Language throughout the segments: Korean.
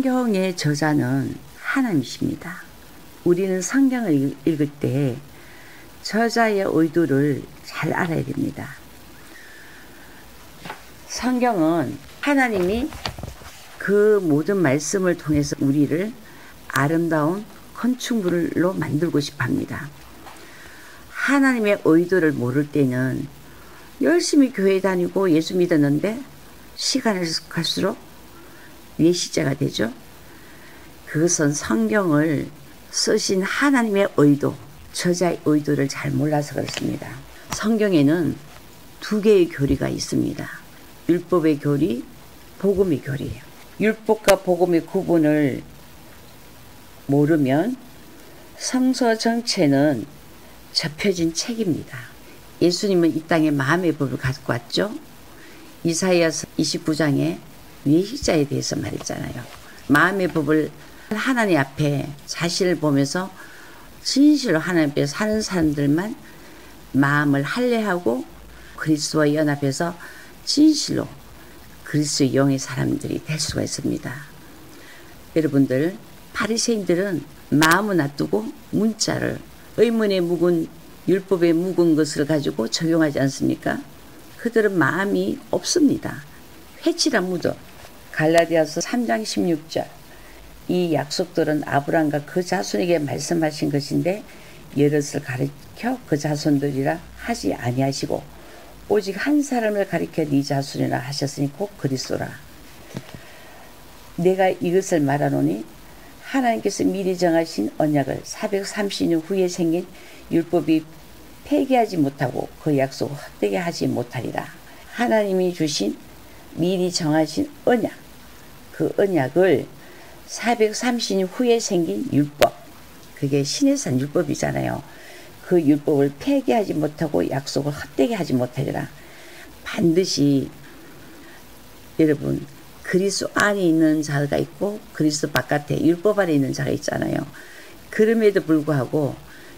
성경의 저자는 하나님이십니다. 우리는 성경을 읽을 때 저자의 의도를 잘 알아야 됩니다. 성경은 하나님이 그 모든 말씀을 통해서 우리를 아름다운 건축물로 만들고 싶어 합니다. 하나님의 의도를 모를 때는 열심히 교회 다니고 예수 믿었는데 시간을 갈수록 외시자가 되죠. 그것은 성경을 쓰신 하나님의 의도, 저자의 의도를 잘 몰라서 그렇습니다. 성경에는 두 개의 교리가 있습니다. 율법의 교리, 복음의 교리예요. 율법과 복음의 구분을 모르면 성서 전체는 접혀진 책입니다. 예수님은 이 땅에 마음의 법을 갖고 왔죠. 이사야서 29장에 외식자에 대해서 말했잖아요. 마음의 법을 하나님 앞에 자신을 보면서 진실로 하나님 앞에 사는 사람들만 마음을 할례하고 그리스도와 연합해서 진실로 그리스도의 영의 사람들이 될 수가 있습니다. 여러분들, 바리새인들은 마음을 놔두고 문자를 의문에 묵은 율법에 묵은 것을 가지고 적용하지 않습니까? 그들은 마음이 없습니다. 회칠한 무덤. 갈라디아서 3장 16절. 이 약속들은 아브라함과 그 자손에게 말씀하신 것인데 여럿을 가리켜 그 자손들이라 하지 아니하시고 오직 한 사람을 가리켜 네 자손이라 하셨으니 곧 그리스도라. 내가 이것을 말하노니 하나님께서 미리 정하신 언약을 430년 후에 생긴 율법이 폐기하지 못하고 그 약속을 헛되게 하지 못하리라. 하나님이 주신 미리 정하신 언약, 그 언약을 430년 후에 생긴 율법, 그게 신의 산 율법이잖아요. 그 율법을 폐기하지 못하고 약속을 헛되게 하지 못하리라. 반드시 여러분, 그리스도 안에 있는 자가 있고 그리스도 바깥에 율법 아래 있는 자가 있잖아요. 그럼에도 불구하고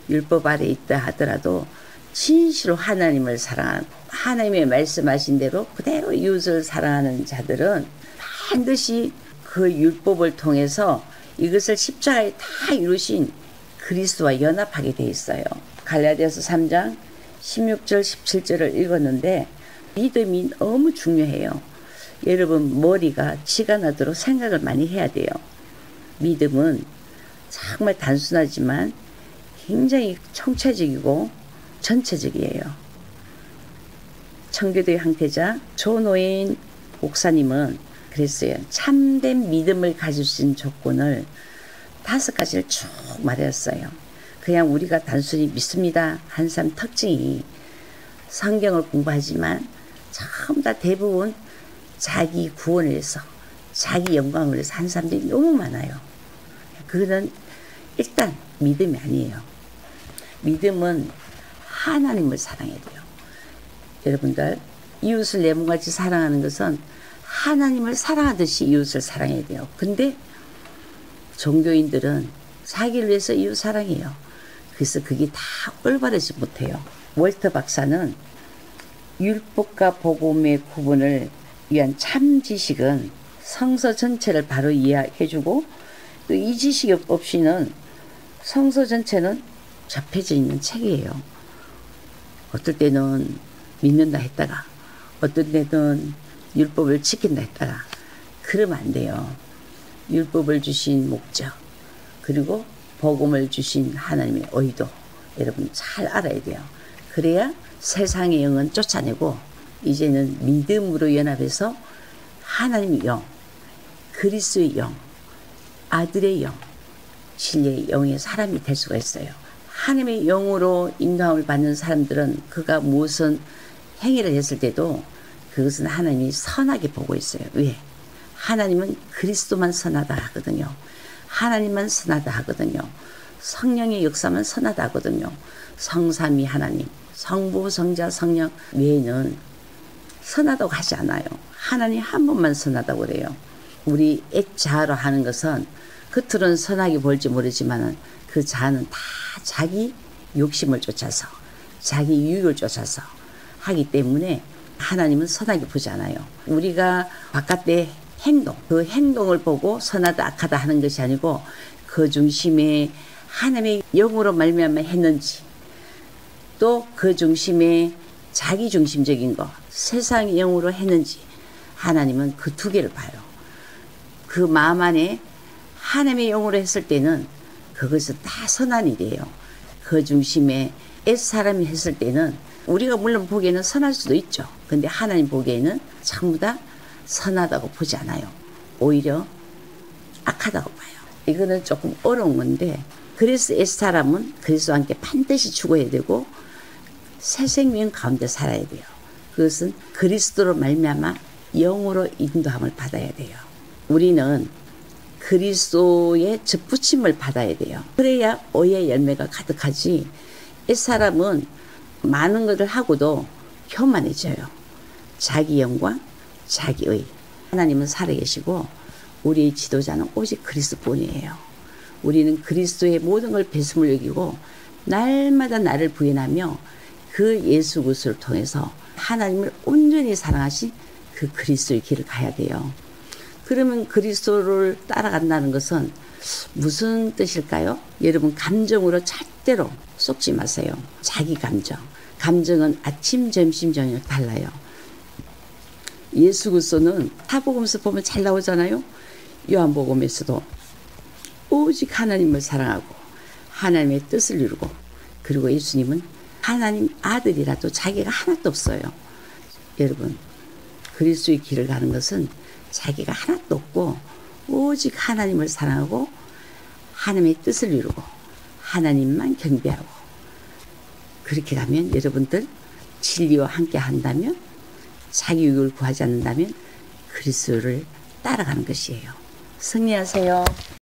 율법 아래 있다 하더라도 진실로 하나님을 사랑하는, 하나님의 말씀하신 대로 그대로 이웃을 사랑하는 자들은 반드시 그 율법을 통해서 이것을 십자가에 다 이루신 그리스도와 연합하게 돼 있어요. 갈라디아서 3장 16절 17절을 읽었는데 믿음이 너무 중요해요. 여러분, 머리가 지가 나도록 생각을 많이 해야 돼요. 믿음은 정말 단순하지만 굉장히 총체적이고 전체적이에요. 청교도의 황태자 조노인 목사님은 그랬어요. 참된 믿음을 가질 수 있는 조건을 5가지를 쭉 말했어요. 그냥 우리가 단순히 믿습니다 한 사람 특징이 성경을 공부하지만 전부 다 대부분 자기 구원을 위해서 자기 영광을 위해서 한 사람들이 너무 많아요. 그거는 일단 믿음이 아니에요. 믿음은 하나님을 사랑해야 돼요. 여러분들, 이웃을 내 몸같이 사랑하는 것은 하나님을 사랑하듯이 이웃을 사랑해야 돼요. 근데 종교인들은 자기를 위해서 이웃 사랑해요. 그래서 그게 다 올바르지 못해요. 월터 박사는 율법과 복음의 구분을 위한 참 지식은 성서 전체를 바로 이해해주고 또 이 지식 없이는 성서 전체는 접해져 있는 책이에요. 어떨 때는 믿는다 했다가 어떤 때는 율법을 지킨다 했다가 그러면 안 돼요. 율법을 주신 목적 그리고 복음을 주신 하나님의 의도 여러분 잘 알아야 돼요. 그래야 세상의 영은 쫓아내고 이제는 믿음으로 연합해서 하나님의 영, 그리스도의 영, 아들의 영, 진리의 영의 사람이 될 수가 있어요. 하나님의 영으로 인도함을 받는 사람들은 그가 무슨 행위를 했을 때도 그것은 하나님이 선하게 보고 있어요. 왜? 하나님은 그리스도만 선하다 하거든요. 하나님만 선하다 하거든요. 성령의 역사만 선하다 하거든요. 성삼위 하나님, 성부, 성자, 성령 외에는 선하다고 하지 않아요. 하나님 한 분만 선하다고 그래요. 우리 액자로 하는 것은 겉으로는 선하게 보일지 모르지만 그 자는 다 자기 욕심을 쫓아서 자기 유익을 쫓아서 하기 때문에 하나님은 선하게 보지 않아요. 우리가 바깥에 행동, 그 행동을 보고 선하다 악하다 하는 것이 아니고 그 중심에 하나님의 영으로 말미암아 했는지, 또 그 중심에 자기 중심적인 거 세상의 영으로 했는지, 하나님은 그 두 개를 봐요. 그 마음 안에 하나님의 영으로 했을 때는 그것은 다 선한 일이에요. 그 중심에 옛사람이 했을 때는 우리가 물론 보기에는 선할 수도 있죠. 근데 하나님 보기에는 전부 다 선하다고 보지 않아요. 오히려 악하다고 봐요. 이거는 조금 어려운 건데, 그래서 옛사람은 그리스도와 함께 반드시 죽어야 되고 새 생명 가운데 살아야 돼요. 그것은 그리스도로 말미암아 영으로 인도함을 받아야 돼요. 우리는 그리스도의 접붙임을 받아야 돼요. 그래야 의의 열매가 가득하지, 옛사람은 많은 것을 하고도 교만해져요. 자기 영광, 자기의. 하나님은 살아계시고 우리의 지도자는 오직 그리스도뿐이에요. 우리는 그리스도의 모든 걸 배심을 여기고 날마다 나를 부인하며 그 예수 그리스도를 통해서 하나님을 온전히 사랑하신 그 그리스도의 길을 가야 돼요. 그러면 그리스도를 따라간다는 것은 무슨 뜻일까요? 여러분, 감정으로 절대로 속지 마세요. 자기 감정. 감정은 아침, 점심, 저녁 달라요. 예수 그리스도는 사복음서 보면 잘 나오잖아요. 요한복음에서도 오직 하나님을 사랑하고 하나님의 뜻을 이루고, 그리고 예수님은 하나님 아들이라도 자기가 하나도 없어요. 여러분, 그리스도의 길을 가는 것은 자기가 하나도 없고 오직 하나님을 사랑하고 하나님의 뜻을 이루고 하나님만 경배하고, 그렇게 가면 여러분들 진리와 함께 한다면, 자기 유익을 구하지 않는다면 그리스도를 따라가는 것이에요. 승리하세요.